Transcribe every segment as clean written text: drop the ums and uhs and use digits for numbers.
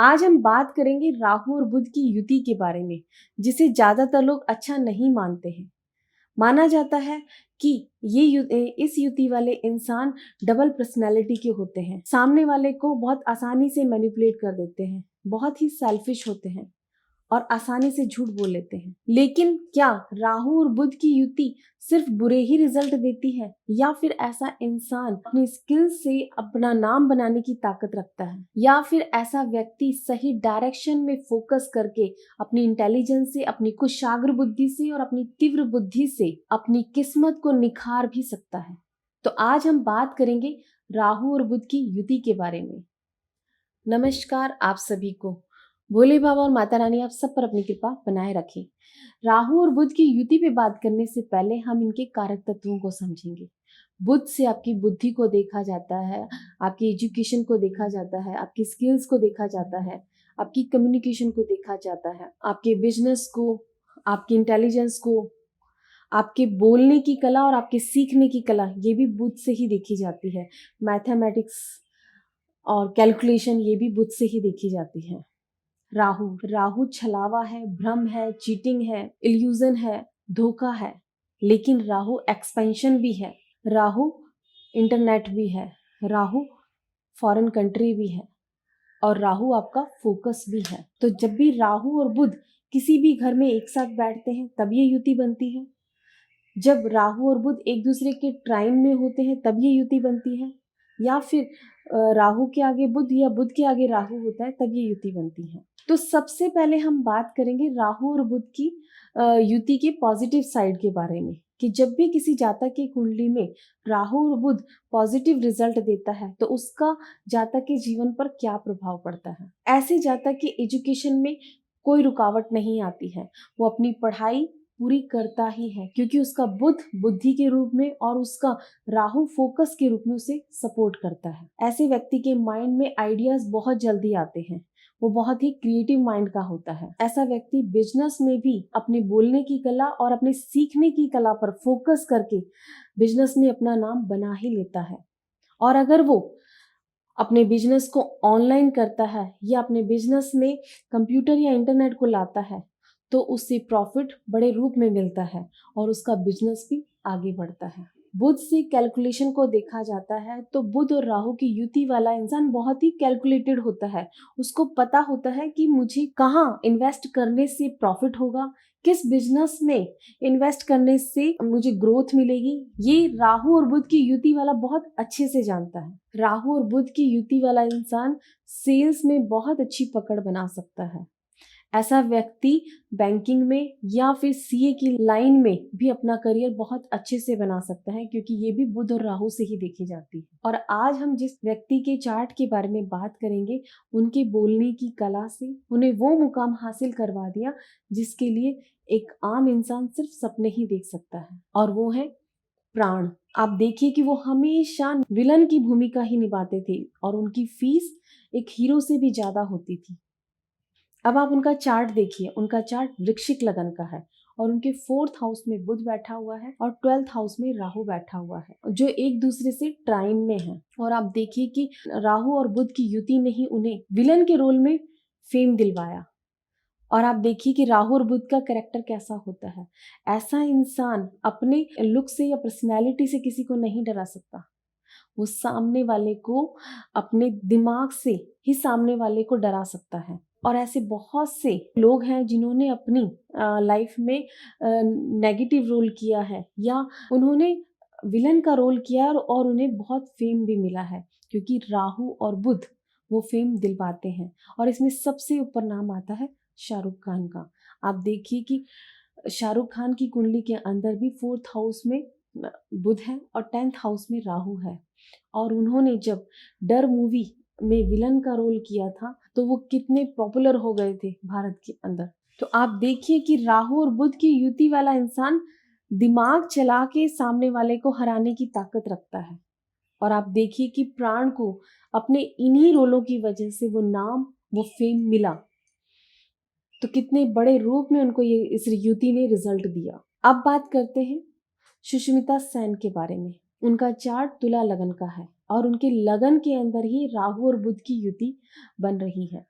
आज हम बात करेंगे राहु और बुध की युति के बारे में, जिसे ज्यादातर लोग अच्छा नहीं मानते हैं। माना जाता है कि इस युति वाले इंसान डबल पर्सनैलिटी के होते हैं, सामने वाले को बहुत आसानी से मैनिपुलेट कर देते हैं, बहुत ही सेल्फिश होते हैं और आसानी से झूठ बोल लेते हैं। लेकिन क्या राहु और बुध की युति सिर्फ बुरे ही रिजल्ट देती है, या फिर ऐसा इंसान अपनी स्किल से अपना नाम बनाने की ताकत रखता है, या फिर ऐसा व्यक्ति सही डायरेक्शन में फोकस करके अपनी इंटेलिजेंस से, अपनी कुशाग्र बुद्धि से और अपनी तीव्र बुद्धि से अपनी किस्मत को निखार भी सकता है। तो आज हम बात करेंगे राहु और बुध की युति के बारे में। नमस्कार आप सभी को। भोले बाबा और माता रानी आप सब पर अपनी कृपा बनाए रखें। राहु और बुध की युति पे बात करने से पहले हम इनके कारक तत्वों को समझेंगे। बुध से आपकी बुद्धि को देखा जाता है, आपकी एजुकेशन को देखा जाता है, आपकी स्किल्स को देखा जाता है, आपकी कम्युनिकेशन को देखा जाता है, आपके बिजनेस को, आपकी इंटेलिजेंस को, आपके बोलने की कला और आपके सीखने की कला, ये भी बुध से ही देखी जाती है। मैथमेटिक्स और कैलकुलेशन ये भी बुध से ही देखी जाती है। राहु छलावा है, भ्रम है, चीटिंग है, इल्यूजन है, धोखा है। लेकिन राहु एक्सपेंशन भी है, राहु इंटरनेट भी है, राहु फॉरेन कंट्री भी है और राहु आपका फोकस भी है। तो जब भी राहु और बुध किसी भी घर में एक साथ बैठते हैं तब ये युति बनती है। जब राहु और बुध एक दूसरे के ट्राइन में होते हैं तब ये युति बनती है, या फिर राहु के आगे बुध या बुध के आगे राहु होता है तब ये युति बनती है। तो सबसे पहले हम बात करेंगे राहु और बुध की युति के पॉजिटिव साइड के बारे में, कि जब भी किसी जातक की कुंडली में राहु और बुध पॉजिटिव रिजल्ट देता है तो उसका जातक के जीवन पर क्या प्रभाव पड़ता है। ऐसे जातक की एजुकेशन में कोई रुकावट नहीं आती है, वो अपनी पढ़ाई पूरी करता ही है, क्योंकि उसका बुध बुद्धि के रूप में और उसका राहु फोकस के रूप में उसे सपोर्ट करता है। ऐसे व्यक्ति के माइंड में आइडियाज बहुत जल्दी आते हैं, वो बहुत ही क्रिएटिव माइंड का होता है। ऐसा व्यक्ति बिजनेस में भी अपने बोलने की कला और अपने सीखने की कला पर फोकस करके बिजनेस में अपना नाम बना ही लेता है। और अगर वो अपने बिजनेस को ऑनलाइन करता है या अपने बिजनेस में कंप्यूटर या इंटरनेट को लाता है तो उससे प्रॉफिट बड़े रूप में मिलता है और उसका बिजनेस भी आगे बढ़ता है। बुध से कैलकुलेशन को देखा जाता है तो बुध और राहु की युति वाला इंसान बहुत ही कैलकुलेटेड होता है। उसको पता होता है कि मुझे कहाँ इन्वेस्ट करने से प्रॉफिट होगा, किस बिजनेस में इन्वेस्ट करने से मुझे ग्रोथ मिलेगी। ये राहु और बुध की युति वाला बहुत अच्छे से जानता है। राहु और बुध की युति वाला इंसान सेल्स में बहुत अच्छी पकड़ बना सकता है। ऐसा व्यक्ति बैंकिंग में या फिर सीए की लाइन में भी अपना करियर बहुत अच्छे से बना सकता है, क्योंकि ये भी बुध और राहु से ही देखी जाती है। और आज हम जिस व्यक्ति के चार्ट के बारे में बात करेंगे, उनके बोलने की कला से उन्हें वो मुकाम हासिल करवा दिया जिसके लिए एक आम इंसान सिर्फ सपने ही देख सकता है, और वो है प्राण। आप देखिए कि वो हमेशा विलन की भूमिका ही निभाते थे और उनकी फीस एक हीरो से भी ज्यादा होती थी। अब आप उनका चार्ट देखिए, उनका चार्ट वृश्चिक लगन का है और उनके 4th हाउस में बुध बैठा हुआ है और 12th हाउस में राहु बैठा हुआ है, जो एक दूसरे से ट्राइन में है। और आप देखिए कि राहु और बुध की युति ने ही उन्हें विलन के रोल में फेम दिलवाया। और आप देखिए कि राहु और बुध का कैरेक्टर कैसा होता है। ऐसा इंसान अपने लुक से या पर्सनैलिटी से किसी को नहीं डरा सकता। वो सामने वाले को अपने दिमाग से ही सामने वाले को डरा सकता है। और ऐसे बहुत से लोग हैं जिन्होंने अपनी लाइफ में नेगेटिव रोल किया है या उन्होंने विलन का रोल किया और उन्हें बहुत फेम भी मिला है, क्योंकि राहु और बुध वो फेम दिलवाते हैं। और इसमें सबसे ऊपर नाम आता है शाहरुख खान का। आप देखिए कि शाहरुख खान की कुंडली के अंदर भी 4th हाउस में बुध है और 10th हाउस में राहु है। और उन्होंने जब डर मूवी में विलन का रोल किया था तो वो कितने पॉपुलर हो गए थे भारत के अंदर। तो आप देखिए कि राहु और बुध की युति वाला इंसान दिमाग चला के सामने वाले को हराने की ताकत रखता है। और आप देखिए कि प्राण को अपने इन्हीं रोलों की वजह से वो नाम, वो फेम मिला। तो कितने बड़े रूप में उनको ये इस युति ने रिजल्ट दिया। अब बात करते हैं सुष्मिता सेन के बारे में। उनका चार्ट तुला लगन का है और उनके लगन के अंदर ही राहु और बुध की युति बन रही है।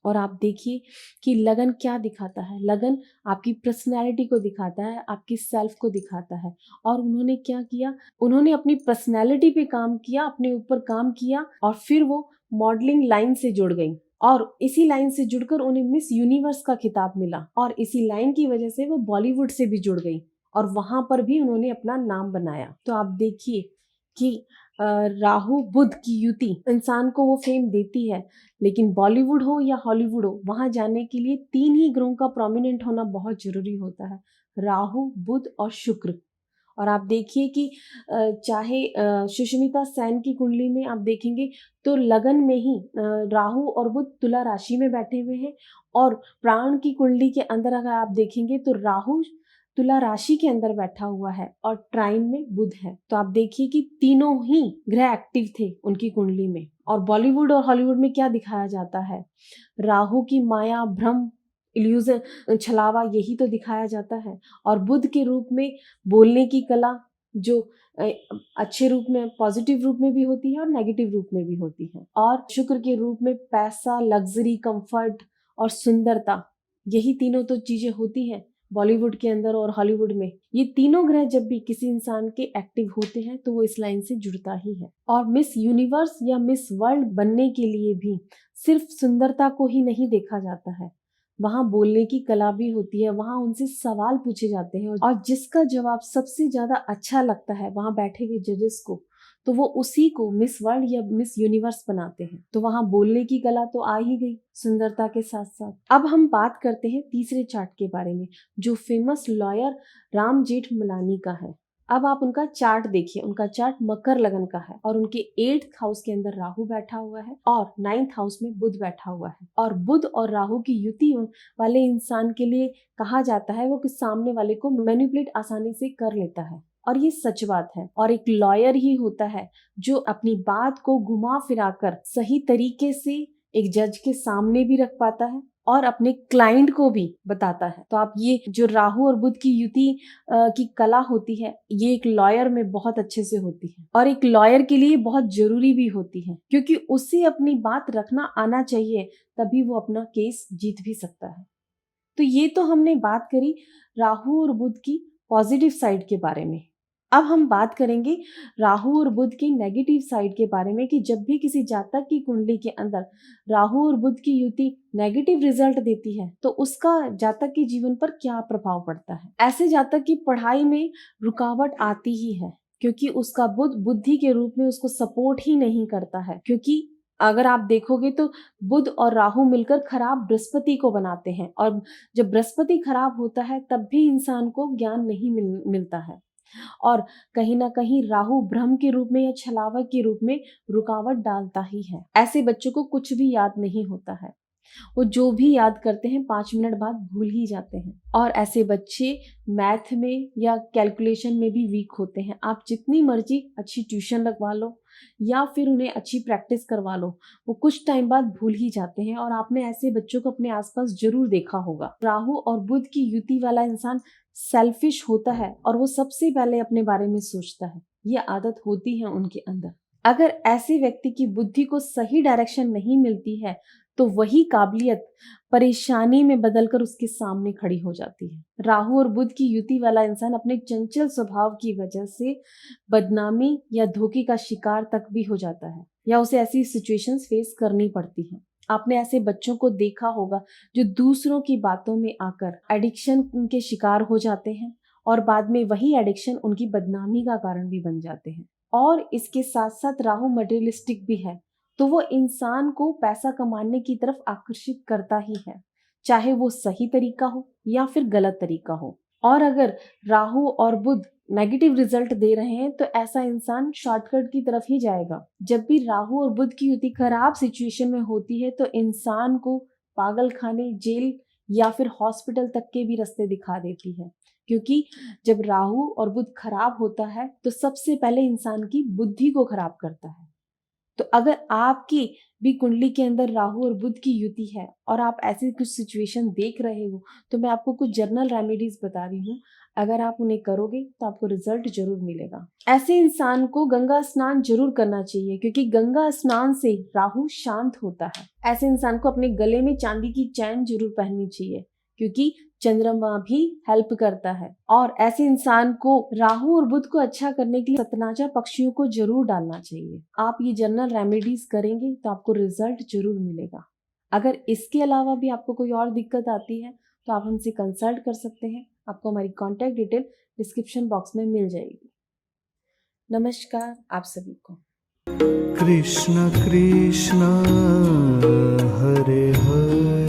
और आप देखिए कि लगन क्या दिखाता है। लगन आपकी पर्सनैलिटी को दिखाता है, आपकी सेल्फ को दिखाता है। और उन्होंने क्या किया, उन्होंने अपनी पर्सनैलिटी पे काम किया, अपने ऊपर काम किया और फिर वो मॉडलिंग लाइन से जुड़ गई और इसी लाइन से जुड़कर उन्हें मिस यूनिवर्स का खिताब मिला और इसी लाइन की वजह से वो बॉलीवुड से भी जुड़ गई और वहां पर भी उन्होंने अपना नाम बनाया। तो आप देखिए कि राहु बुध की युति इंसान को वो फेम देती है, लेकिन बॉलीवुड हो या हॉलीवुड हो, वहां जाने के लिए 3 ही ग्रहों का प्रोमिनेंट होना बहुत जरूरी होता है, राहु बुध और शुक्र। और आप देखिए कि चाहे सुष्मिता सेन की कुंडली में आप देखेंगे तो लगन में ही राहु और बुध तुला राशि में बैठे हुए हैं और प्राण की कुंडली के अंदर अगर आप देखेंगे तो राहु तुला राशि के अंदर बैठा हुआ है और ट्राइन में बुध है। तो आप देखिए कि तीनों ही ग्रह एक्टिव थे उनकी कुंडली में। और बॉलीवुड और हॉलीवुड में क्या दिखाया जाता है, राहु की माया, भ्रम, इल्यूजन, छलावा, यही तो दिखाया जाता है। और बुध के रूप में बोलने की कला जो अच्छे रूप में, पॉजिटिव रूप में भी होती है और नेगेटिव रूप में भी होती है। और शुक्र के रूप में पैसा, लग्जरी, कंफर्ट और सुंदरता, यही तीनों तो चीजें होती हैं बॉलीवुड के अंदर और हॉलीवुड में। ये तीनों ग्रह जब भी किसी इंसान के एक्टिव होते हैं तो वो इस लाइन से जुड़ता ही है। और मिस यूनिवर्स या मिस वर्ल्ड बनने के लिए भी सिर्फ सुंदरता को ही नहीं देखा जाता है, वहां बोलने की कला भी होती है, वहां उनसे सवाल पूछे जाते हैं और जिसका जवाब सबसे ज्यादा अच्छा लगता है वहां बैठे हुए जजेस को, तो वो उसी को मिस वर्ल्ड या मिस यूनिवर्स बनाते हैं। तो वहां बोलने की कला तो आ ही गई सुंदरता के साथ साथ। अब हम बात करते हैं तीसरे चार्ट के बारे में, जो फेमस लॉयर राम जेठमलानी का है। अब आप उनका चार्ट देखिए, उनका चार्ट मकर लगन का है और उनके 8th हाउस के अंदर राहु बैठा हुआ है और 9th हाउस में बुध बैठा हुआ है। और बुध और राहु की युति वाले इंसान के लिए कहा जाता है वो कि सामने वाले को मैनिपुलेट आसानी से कर लेता है, और ये सच बात है। और एक लॉयर ही होता है जो अपनी बात को घुमा फिराकर सही तरीके से एक जज के सामने भी रख पाता है और अपने क्लाइंट को भी बताता है। तो आप ये जो राहु और बुध की युति की कला होती है, ये एक लॉयर में बहुत अच्छे से होती है और एक लॉयर के लिए बहुत जरूरी भी होती है, क्योंकि उसे अपनी बात रखना आना चाहिए, तभी वो अपना केस जीत भी सकता है। तो ये तो हमने बात करी राहु और बुध की पॉजिटिव साइड के बारे में। अब हम बात करेंगे राहु और बुध की नेगेटिव साइड के बारे में कि जब भी किसी जातक की कुंडली के अंदर राहु और बुध की युति नेगेटिव रिजल्ट देती है तो उसका जातक के जीवन पर क्या प्रभाव पड़ता है। ऐसे जातक की पढ़ाई में रुकावट आती ही है, क्योंकि उसका बुध बुद्धि के रूप में उसको सपोर्ट ही नहीं करता है। क्योंकि अगर आप देखोगे तो बुध और राहु मिलकर खराब बृहस्पति को बनाते हैं और जब बृहस्पति खराब होता है तब भी इंसान को ज्ञान नहीं मिलता है। और कहीं ना कहीं राहु भ्रम के रूप में या छलावा के रूप में रुकावट डालता ही है। ऐसे बच्चों को कुछ भी याद नहीं होता है, वो जो भी याद करते हैं 5 मिनट बाद भूल ही जाते हैं। और ऐसे बच्चे मैथ में या कैलकुलेशन में भी वीक होते हैं। आप जितनी मर्जी अच्छी ट्यूशन लगवा लो या फिर उन्हें अच्छी प्रैक्टिस करवा लो, वो कुछ टाइम बाद भूल ही जाते हैं। और आपने ऐसे बच्चों को अपने आसपास जरूर देखा होगा। राहु और बुध की युति वाला इंसान सेल्फिश होता है और वो सबसे पहले अपने बारे में सोचता है, ये आदत होती है उनके अंदर। अगर ऐसे व्यक्ति की बुद्धि को सही डायरेक्शन नहीं मिलती है तो वही काबिलियत परेशानी में बदलकर उसके सामने खड़ी हो जाती है। राहु और बुध की युति वाला इंसान अपने चंचल स्वभाव की वजह से बदनामी या धोखे का शिकार तक भी हो जाता है या उसे ऐसी सिचुएशंस फेस करनी पड़ती हैं। आपने ऐसे बच्चों को देखा होगा जो दूसरों की बातों में आकर एडिक्शन के शिकार हो जाते हैं और बाद में वही एडिक्शन उनकी बदनामी का कारण भी बन जाते हैं। और इसके साथ साथ राहु मटेरियलिस्टिक भी है, तो वो इंसान को पैसा कमाने की तरफ आकर्षित करता ही है, चाहे वो सही तरीका हो या फिर गलत तरीका हो। और अगर राहु और बुध नेगेटिव रिजल्ट दे रहे हैं तो ऐसा इंसान शॉर्टकट की तरफ ही जाएगा। जब भी राहु और बुध की युति खराब सिचुएशन में होती है तो इंसान को पागल खाने, जेल या फिर हॉस्पिटल तक के भी रास्ते दिखा देती है, क्योंकि जब राहु और बुध खराब होता है तो सबसे पहले इंसान की बुद्धि को खराब करता है। तो अगर आपकी भी कुंडली के अंदर राहु और बुध की युति है और आप ऐसी कुछ सिचुएशन देख रहे हो, तो मैं आपको कुछ जनरल रेमेडीज बता रही हूँ। अगर आप उन्हें करोगे तो आपको रिजल्ट जरूर मिलेगा। ऐसे इंसान को गंगा स्नान जरूर करना चाहिए, क्योंकि गंगा स्नान से राहु शांत होता है। ऐसे इंसान को अपने गले में चांदी की चैन जरूर पहननी चाहिए, क्योंकि चंद्रमा भी हेल्प करता है। और ऐसे इंसान को राहु और बुध को अच्छा करने के लिए सतनाजा पक्षियों को जरूर डालना चाहिए। आप ये जनरल रेमेडीज करेंगे तो आपको रिजल्ट जरूर मिलेगा। अगर इसके अलावा भी आपको कोई और दिक्कत आती है तो आप हमसे कंसल्ट कर सकते हैं। आपको हमारी कॉन्टैक्ट डिटेल डिस्क्रिप्शन बॉक्स में मिल जाएगी। नमस्कार आप सभी को। कृष्ण कृष्ण हरे हरे